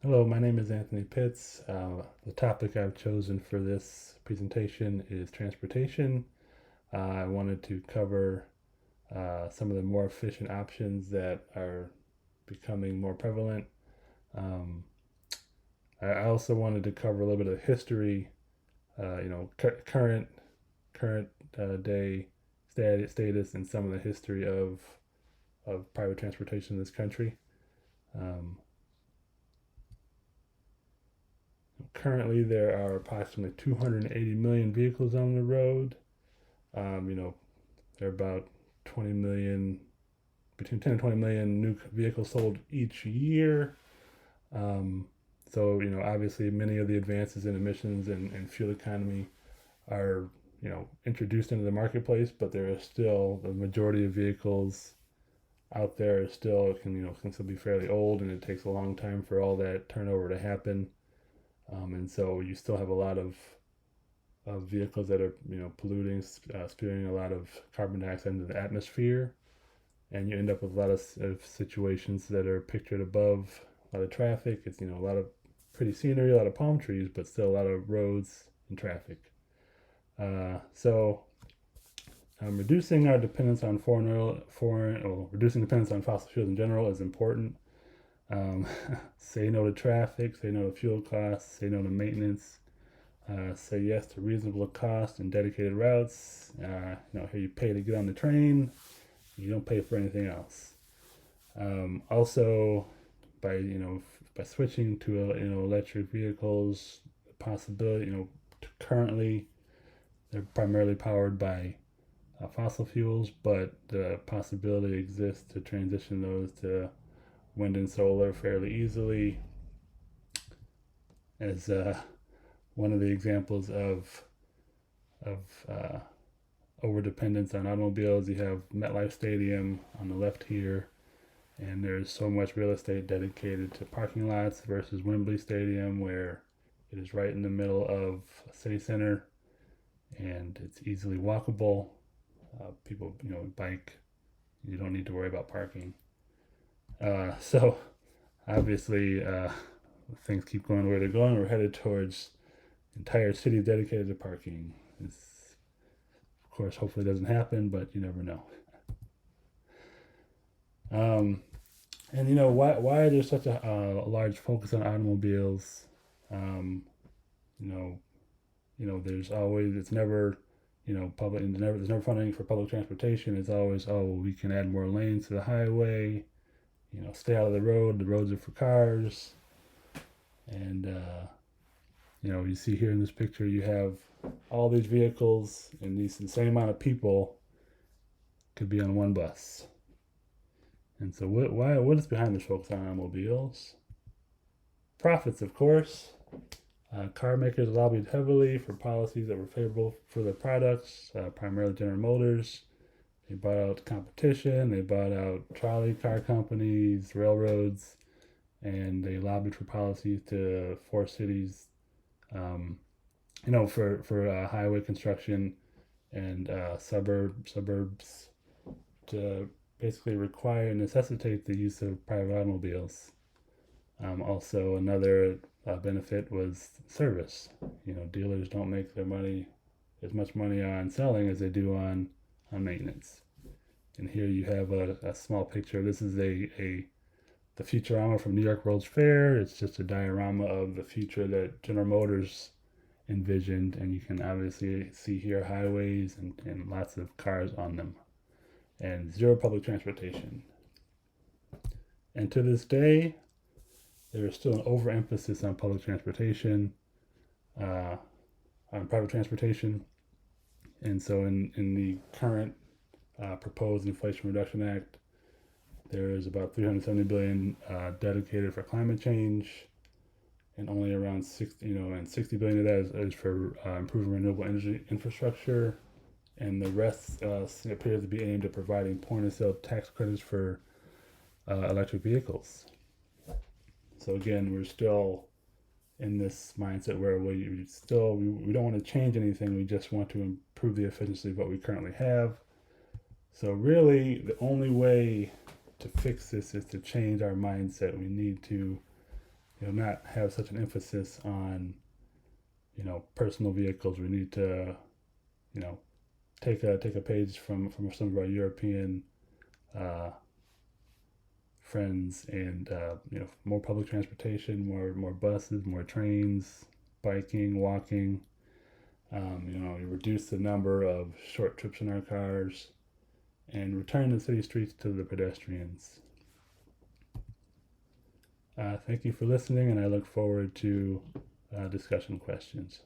Hello, my name is Anthony Pitts. The topic I've chosen for this presentation is transportation. I wanted to cover some of the more efficient options that are becoming more prevalent. Um, I also wanted to cover a little bit of history, current day status and some of the history of private transportation in this country. Um, Currently, there are approximately 280 million vehicles on the road. Um, you know, there are about 20 million, between 10 and 20 million new vehicles sold each year. Um, obviously, many of the advances in emissions and fuel economy are, introduced into the marketplace, but there is still the majority of vehicles out there is still can still be fairly old, and it takes a long time for all that turnover to happen. And so you still have a lot of vehicles that are polluting, spewing a lot of carbon dioxide into the atmosphere, and you end up with a lot of situations that are pictured above a lot of traffic. It's a lot of pretty scenery, a lot of palm trees, but still a lot of roads and traffic. So reducing our dependence on reducing dependence on fossil fuels in general is important. Um, say no to traffic, say no to fuel costs, say no to maintenance, say yes to reasonable cost and dedicated routes. Here you pay to get on the train, you don't pay for anything else. Also, by switching to electric vehicles, possibility currently they're primarily powered by fossil fuels, but the possibility exists to transition those to wind and solar fairly easily. As one of the examples of over dependence on automobiles, you have MetLife Stadium on the left here, and there's so much real estate dedicated to parking lots versus Wembley Stadium, where it is right in the middle of a city center and it's easily walkable. People, bike. You don't need to worry about parking. So obviously, things keep going where they're going. We're headed towards entire cities dedicated to parking. It's, of course, hopefully doesn't happen, but you never know. Um, and why there's such a large focus on automobiles? Um, you know, there's always it's never public. There's never funding for public transportation. It's always, oh, we can add more lanes to the highway. Stay out of the road. The roads are for cars. And you see here in this picture, you have all these vehicles and the same amount of people could be on one bus. And so, what is behind this focus on automobiles? Profits, of course. Car makers lobbied heavily for policies that were favorable for their products, primarily General Motors. They bought out competition, they bought out trolley car companies, railroads, and they lobbied for policies to force cities, um, for highway construction and suburbs to basically require and necessitate the use of private automobiles. Also, another benefit was service. Dealers don't make their money as much money on selling as they do on maintenance. And here you have a small picture. This is a the Futurama from New York World's Fair. It's just a diorama of the future that General Motors envisioned, and you can obviously see here highways and lots of cars on them, and zero public transportation. And to this day, there is still an overemphasis on public transportation, uh, on private transportation. And so, in the current proposed Inflation Reduction Act, there is about 370 billion dedicated for climate change, and only around 60 billion of that is for improving renewable energy infrastructure, and the rest appears to be aimed at providing point of sale tax credits for electric vehicles. So again, we're still in this mindset where we don't want to change anything. We just want to improve the efficiency of what we currently have. So really, the only way to fix this is to change our mindset. We need to not have such an emphasis on personal vehicles. We need to you know take a page from some of our European uh, friends, and more public transportation, more buses, more trains, biking, walking. You reduce the number of short trips in our cars, and return the city streets to the pedestrians. Thank you for listening, and I look forward to discussion questions.